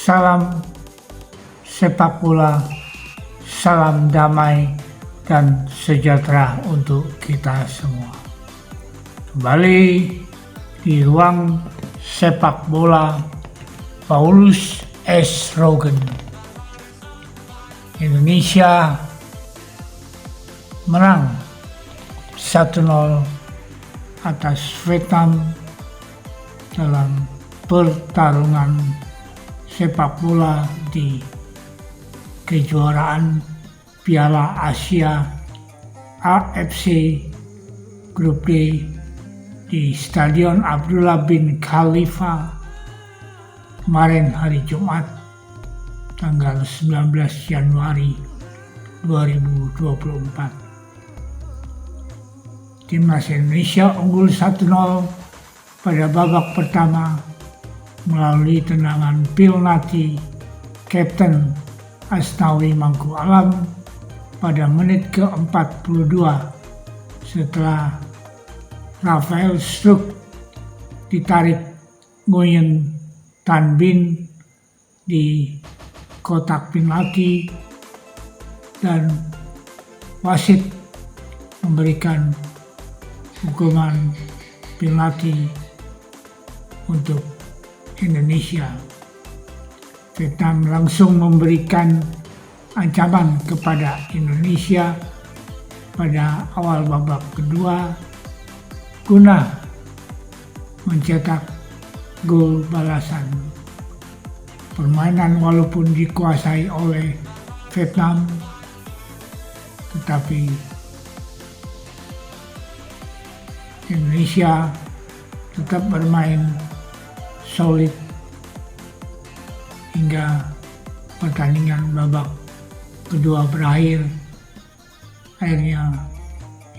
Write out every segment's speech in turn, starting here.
Salam sepak bola, salam damai dan sejahtera untuk kita semua. Kembali di ruang sepak bola Paulus S. Rogan. Indonesia menang 1-0 atas Vietnam dalam pertarungan sepak bola di kejuaraan Piala Asia AFC Grup D di Stadion Abdullah bin Khalifa kemarin hari Jumat tanggal 19 Januari 2024. Timnas Indonesia unggul 1-0 pada babak pertama melalui tendangan penalti Kapten Asnawi Mangku Alam pada menit ke-42 setelah Rafael Struijk ditarik Nguyen Tan Binh di kotak penalti dan wasit memberikan hukuman penalti untuk Indonesia. Vietnam langsung memberikan ancaman kepada Indonesia pada awal babak kedua guna mencetak gol balasan. Permainan walaupun dikuasai oleh Vietnam, tetapi Indonesia tetap bermain solid hingga pertandingan babak kedua berakhir. Akhirnya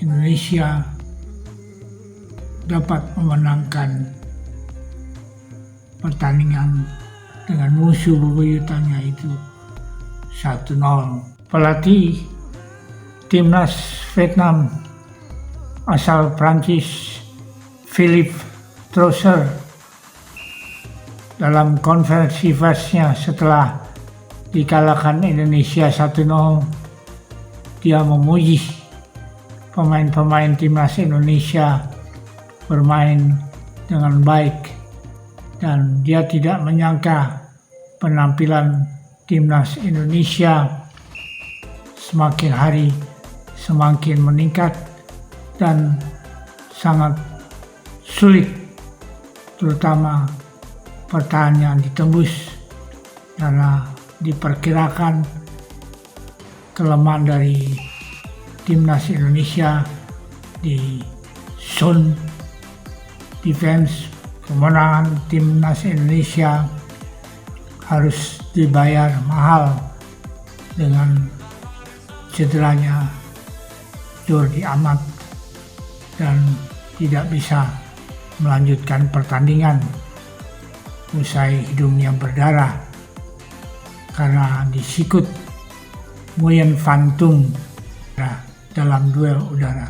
Indonesia dapat memenangkan pertandingan dengan musuh bebuyutannya itu 1-0. Pelatih timnas Vietnam asal Prancis Philippe Troussard dalam konferensi persnya setelah dikalahkan Indonesia 1-0, dia memuji pemain-pemain timnas Indonesia bermain dengan baik dan dia tidak menyangka penampilan timnas Indonesia semakin hari semakin meningkat dan sangat sulit, terutama pertahanan ditembus karena diperkirakan kelemahan dari timnas Indonesia di zone defense. Kemenangan timnas Indonesia harus dibayar mahal dengan cederanya Jordi Amat dan tidak bisa melanjutkan pertandingan usai hidungnya berdarah karena disikut Nguyen Van Tung dalam duel udara,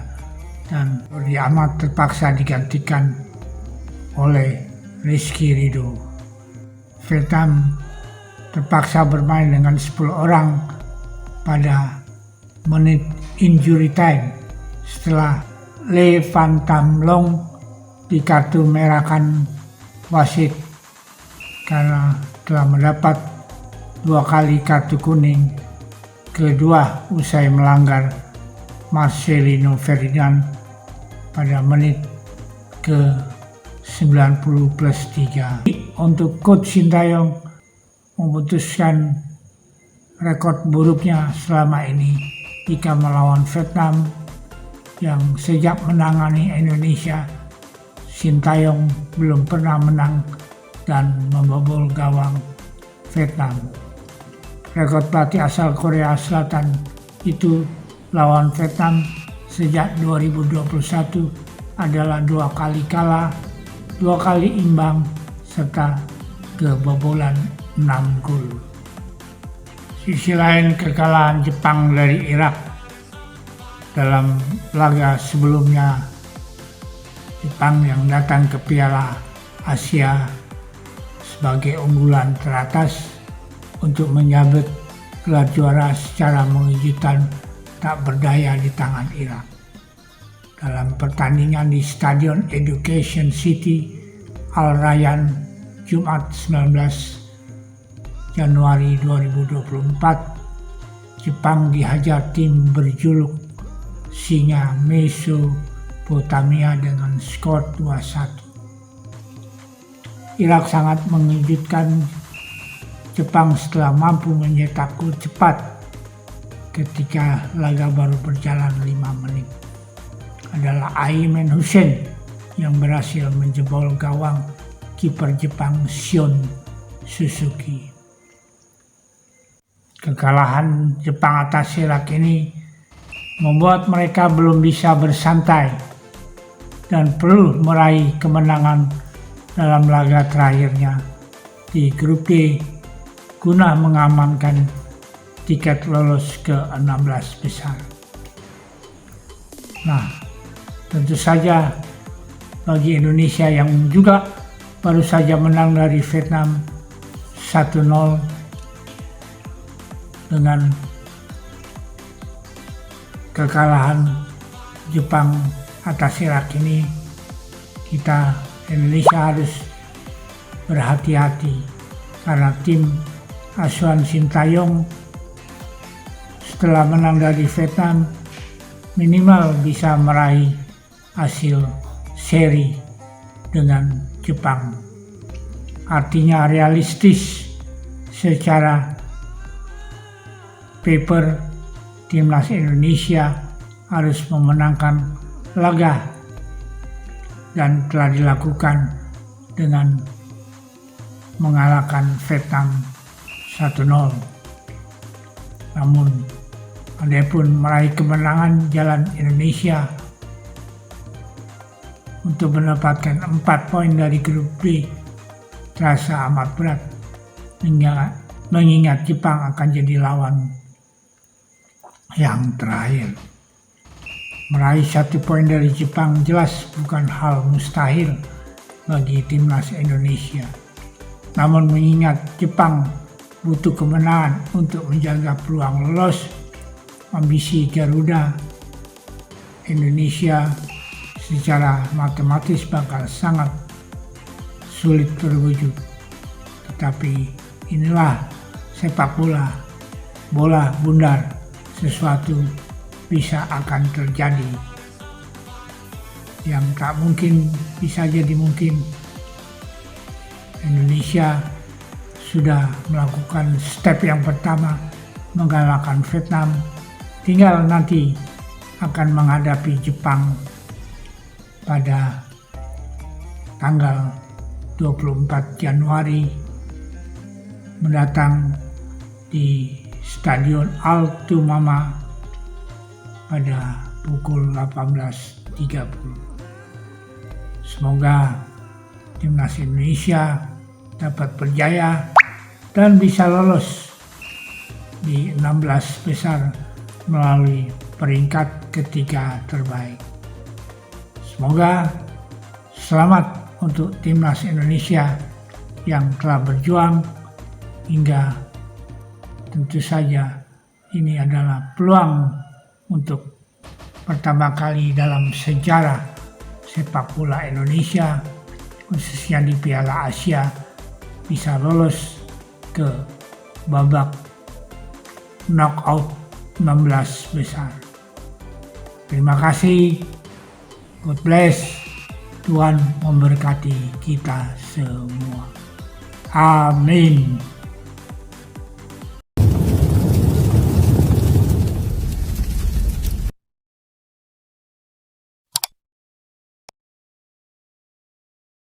dan Jordi Amat terpaksa digantikan oleh Rizky Ridho. Vietnam terpaksa bermain dengan 10 orang pada menit injury time setelah Le Van Tam Long dikartu merahkan wasit karena telah mendapat 2 kali kartu kuning, kedua usai melanggar Marcelino Ferdinand pada menit ke-90+3. Untuk Coach Sintayong memutuskan rekor buruknya selama ini jika melawan Vietnam yang sejak menangani Indonesia, Sintayong belum pernah menang dan membobol gawang Vietnam. Rekor pelatih asal Korea Selatan itu lawan Vietnam sejak 2021 adalah 2 kali kalah, 2 kali imbang, serta kebobolan 6 gol. Sisi lain, kekalahan Jepang dari Irak dalam laga sebelumnya. Jepang yang datang ke Piala Asia sebagai unggulan teratas untuk menyabet gelar juara secara mengejutkan tak berdaya di tangan Irak. Dalam pertandingan di Stadion Education City, Al Rayyan, Jumat 19 Januari 2024, Jepang dihajar tim berjuluk Singa Mesopotamia dengan skor 2-1. Irak sangat mengejutkan Jepang setelah mampu mencetak gol cepat ketika laga baru berjalan 5 menit. Adalah Ayman Hussein yang berhasil menjebol gawang kiper Jepang Shion Suzuki. Kekalahan Jepang atas Irak ini membuat mereka belum bisa bersantai dan perlu meraih kemenangan dalam laga terakhirnya di grup D guna mengamankan tiket lolos ke 16 besar. Nah, tentu saja bagi Indonesia yang juga baru saja menang dari Vietnam 1-0 dengan kekalahan Jepang atas Irak ini, kita Indonesia harus berhati-hati karena tim asuhan Sintayong setelah menang dari Vietnam minimal bisa meraih hasil seri dengan Jepang. Artinya realistis secara paper, timnas Indonesia harus memenangkan laga dan telah dilakukan dengan mengalahkan Vietnam 1-0. Namun, adapun meraih kemenangan jalan Indonesia untuk mendapatkan 4 poin dari grup B terasa amat berat, mengingat Jepang akan jadi lawan yang terakhir. Meraih 1 poin dari Jepang jelas bukan hal mustahil bagi timnas Indonesia. Namun mengingat Jepang butuh kemenangan untuk menjaga peluang lolos, ambisi Garuda Indonesia secara matematis bakal sangat sulit terwujud. Tetapi inilah sepak bola, bola bundar, sesuatu bisa akan terjadi. Yang tak mungkin bisa jadi mungkin. Indonesia sudah melakukan step yang pertama, mengalahkan Vietnam, tinggal nanti akan menghadapi Jepang pada tanggal 24 Januari mendatang di Stadion Altumama pada pukul 18.30. Semoga timnas Indonesia dapat berjaya dan bisa lolos di 16 besar melalui peringkat ketiga terbaik. Semoga selamat untuk timnas Indonesia yang telah berjuang hingga tentu saja ini adalah peluang untuk pertama kali dalam sejarah sepak bola Indonesia, khususnya di Piala Asia, bisa lolos ke babak knockout 16 besar. Terima kasih. God bless. Tuhan memberkati kita semua. Amin.